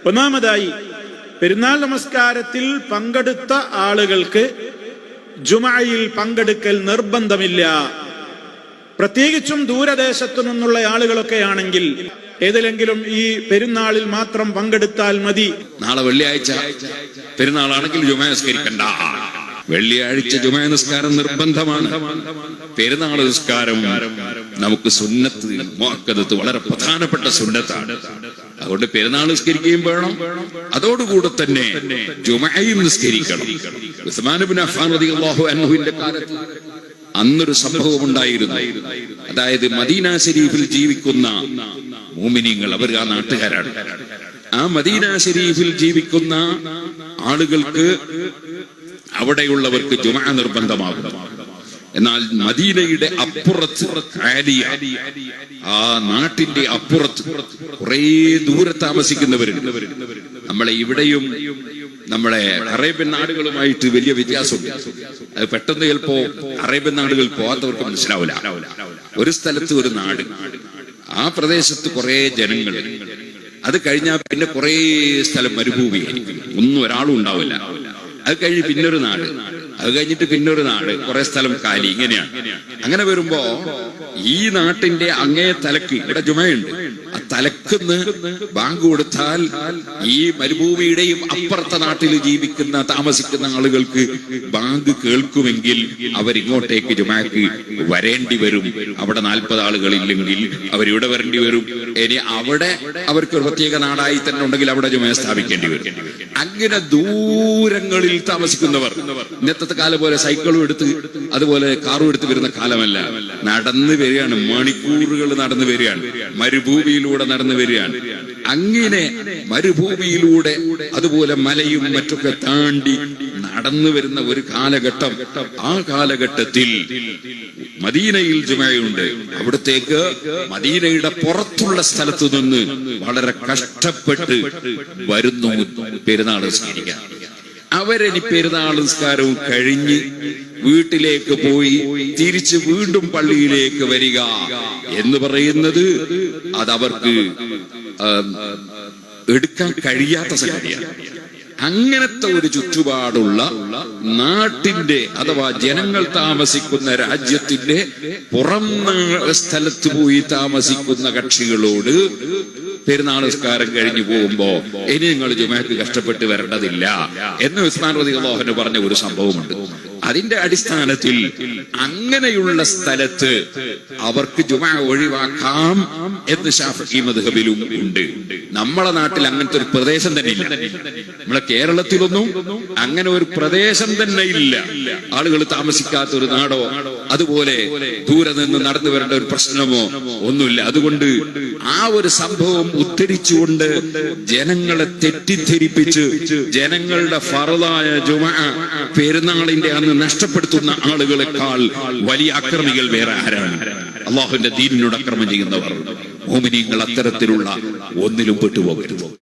ഒന്നാമതായി, പെരുന്നാൾ നമസ്കാരത്തിൽ പങ്കെടുത്ത ആളുകൾക്ക് ജുമഅയിൽ പങ്കെടുക്കൽ നിർബന്ധമില്ല. പ്രത്യേകിച്ചും ദൂരദേശത്തു നിന്നുള്ള ആളുകളൊക്കെ ആണെങ്കിൽ ഏതിലെങ്കിലും ഈ പെരുന്നാളിൽ മാത്രം പങ്കെടുത്താൽ മതി. നാളെ വെള്ളിയാഴ്ച പെരുന്നാളാണെങ്കിൽ ജുമഅ നിസ്കരിക്കണ്ട. വെള്ളിയാഴ്ച ജുമഅ നിസ്കാരം നിർബന്ധമാണ്. പെരുന്നാൾ നിസ്കാരം നമുക്ക് സുന്നത്ത് മുഅക്കദത്ത്, വളരെ പ്രധാനപ്പെട്ട സുന്നത്താണ്. അതുകൊണ്ട് പെരുന്നാൾ നിസ്കരിക്കുകയും വേണം, അതോടുകൂടെ തന്നെ ജുമഅയും നിസ്കരിക്കണം. ഉസ്മാൻ ഇബ്നു അഫ്ഫാൻ റളിയല്ലാഹു അൻഹുവിന്റെ കാലത്ത് അന്നൊരു സംഭവം ഉണ്ടായിരുന്നു. അതായത് മദീന ശരീഫിൽ ജീവിക്കുന്ന മുഅ്മിനീങ്ങൾ, അവർ ആ നാട്ടുകാരാണ്. ആ മദീന ശരീഫിൽ ജീവിക്കുന്ന ആളുകൾക്ക്, അവിടെയുള്ളവർക്ക് ജുമഅ നിർബന്ധമാകും. എന്നാൽ മദീനയുടെ അപ്പുറത്ത്, ആലിയ, ആ നാട്ടിന്റെ അപ്പുറത്ത് കുറെ ദൂരെ താമസിക്കുന്നവരുണ്ട്. നമ്മളെ ഇവിടെയും നമ്മളെ അറേബ്യൻ നാടുകളുമായിട്ട് വലിയ വ്യത്യാസമുണ്ട്. അത് പെട്ടെന്ന് ചിലപ്പോ അറേബ്യൻ നാടുകൾ പോകാത്തവർക്ക് മനസ്സിലാവില്ല. ഒരു സ്ഥലത്ത് ഒരു നാട്, ആ പ്രദേശത്ത് കുറെ ജനങ്ങൾ, അത് കഴിഞ്ഞാൽ പിന്നെ കുറെ സ്ഥലം മരുഭൂമിയായിരിക്കും, ഒന്നും ഒരാളും ഉണ്ടാവില്ല. അത് കഴിഞ്ഞ് പിന്നൊരു നാട്, അത് കഴിഞ്ഞിട്ട് പിന്നൊരു നാട്, കുറെ സ്ഥലം കാലി, ഇങ്ങനെയാണ്. അങ്ങനെ വരുമ്പോ ഈ നാട്ടിന്റെ അങ്ങേ തലക്ക് ഇവിടെ ജുമയുണ്ട്, ആ തലക്കുന്ന് ബാങ്ക് കൊടുത്താൽ ഈ മരുഭൂമിയുടെയും അപ്പുറത്തെ നാട്ടിൽ ജീവിക്കുന്ന താമസിക്കുന്ന ആളുകൾക്ക് ബാങ്ക് കേൾക്കുമെങ്കിൽ അവരിങ്ങോട്ടേക്ക് ജുമഅക്ക് വരേണ്ടി വരും. അവിടെ 40 ആളുകളില്ലെങ്കിൽ അവരിവിടെ വരേണ്ടി വരും. ഇനി അവിടെ അവർക്ക് ഒരു പ്രത്യേക നാടായി തന്നെ ഉണ്ടെങ്കിൽ അവിടെ ജുമഅ സ്ഥാപിക്കേണ്ടി വരും. അങ്ങനെ ദൂരങ്ങളിൽ താമസിക്കുന്നവർ, ഇന്നത്തെ കാലം പോലെ സൈക്കിളും എടുത്ത് അതുപോലെ കാറും എടുത്ത് വരുന്ന കാലമല്ല, നടന്നു വരികയാണ്, മണിക്കൂറുകൾ നടന്നു വരികയാണ്, മരുഭൂമിയിലൂടെ നടന്നു വരികയാണ്. അങ്ങനെ മരുഭൂമിയിലൂടെ അതുപോലെ മലയും മറ്റൊക്കെ താണ്ടി നടന്നു വരുന്ന ഒരു കാലഘട്ടം. ആ കാലഘട്ടത്തിൽ മദീനയിൽ ജുമഅയുണ്ട്. അവിടത്തേക്ക് മദീനയുടെ പുറത്തുള്ള സ്ഥലത്തു നിന്ന് വളരെ കഷ്ടപ്പെട്ട് വരുന്നു പെരുന്നാൾ നിസ്കരിക്കാൻ. അവരിനി പെരുന്നാൾ നിസ്കാരവും കഴിഞ്ഞ് വീട്ടിലേക്ക് പോയി തിരിച്ച് വീണ്ടും പള്ളിയിലേക്ക് വരിക എന്ന് പറയുന്നത് അതവർക്ക് എടുക്കാൻ കഴിയാത്ത സംഗതിയാണ്. അങ്ങനത്തെ ഒരു ചുറ്റുപാടുള്ള നാട്ടിന്റെ അഥവാ ജനങ്ങൾ താമസിക്കുന്ന രാജ്യത്തിന്റെ പുറം സ്ഥലത്ത് പോയി താമസിക്കുന്ന കക്ഷികളോട് പെരുന്നാൾ നിസ്കാരം കഴിഞ്ഞു പോകുമ്പോ ഇനി നിങ്ങൾ ജുമഅക്ക് കഷ്ടപ്പെട്ട് വരേണ്ടതില്ല എന്ന് ഉസ്മാൻ റളിയല്ലാഹു അൻഹു പറഞ്ഞ ഒരു സംഭവമുണ്ട്. അതിന്റെ അടിസ്ഥാനത്തിൽ അങ്ങനെയുള്ള സ്ഥലത്ത് അവർക്ക് ജുമഅ ഒഴിവാക്കാം എന്ന് ശാഫിഈ മദ്ഹബിലും ഉണ്ട്. നമ്മളെ നാട്ടിൽ അങ്ങനത്തെ ഒരു പ്രദേശം തന്നെ ഇല്ല. നമ്മളെ കേരളത്തിലൊന്നും അങ്ങനെ ഒരു പ്രദേശം തന്നെ ഇല്ല. ആളുകൾ താമസിക്കാത്ത ഒരു നാടോ അതുപോലെ ദൂരെ നിന്ന് നടന്നു വരേണ്ട ഒരു പ്രശ്നമോ ഒന്നുമില്ല. അതുകൊണ്ട് ആ ഒരു സംഭവം ഉദ്ധരിച്ചുകൊണ്ട് ജനങ്ങളെ തെറ്റിദ്ധരിപ്പിച്ച് ജനങ്ങളുടെ ഫർളായ ജുമഅ പെരുന്നാളിന്റെ അന്ന് നഷ്ടപ്പെടുത്തുന്ന ആളുകളെക്കാൾ വലിയ അക്രമികൾ വേറെ ആരാണ്? അല്ലാഹുവിന്റെ ദീനിനോട് അക്രമം ചെയ്യുന്നവർ. മുഅ്മിനീങ്ങൾ അത്തരത്തിലുള്ള ഒന്നിലും പെട്ടുപോകരുത്.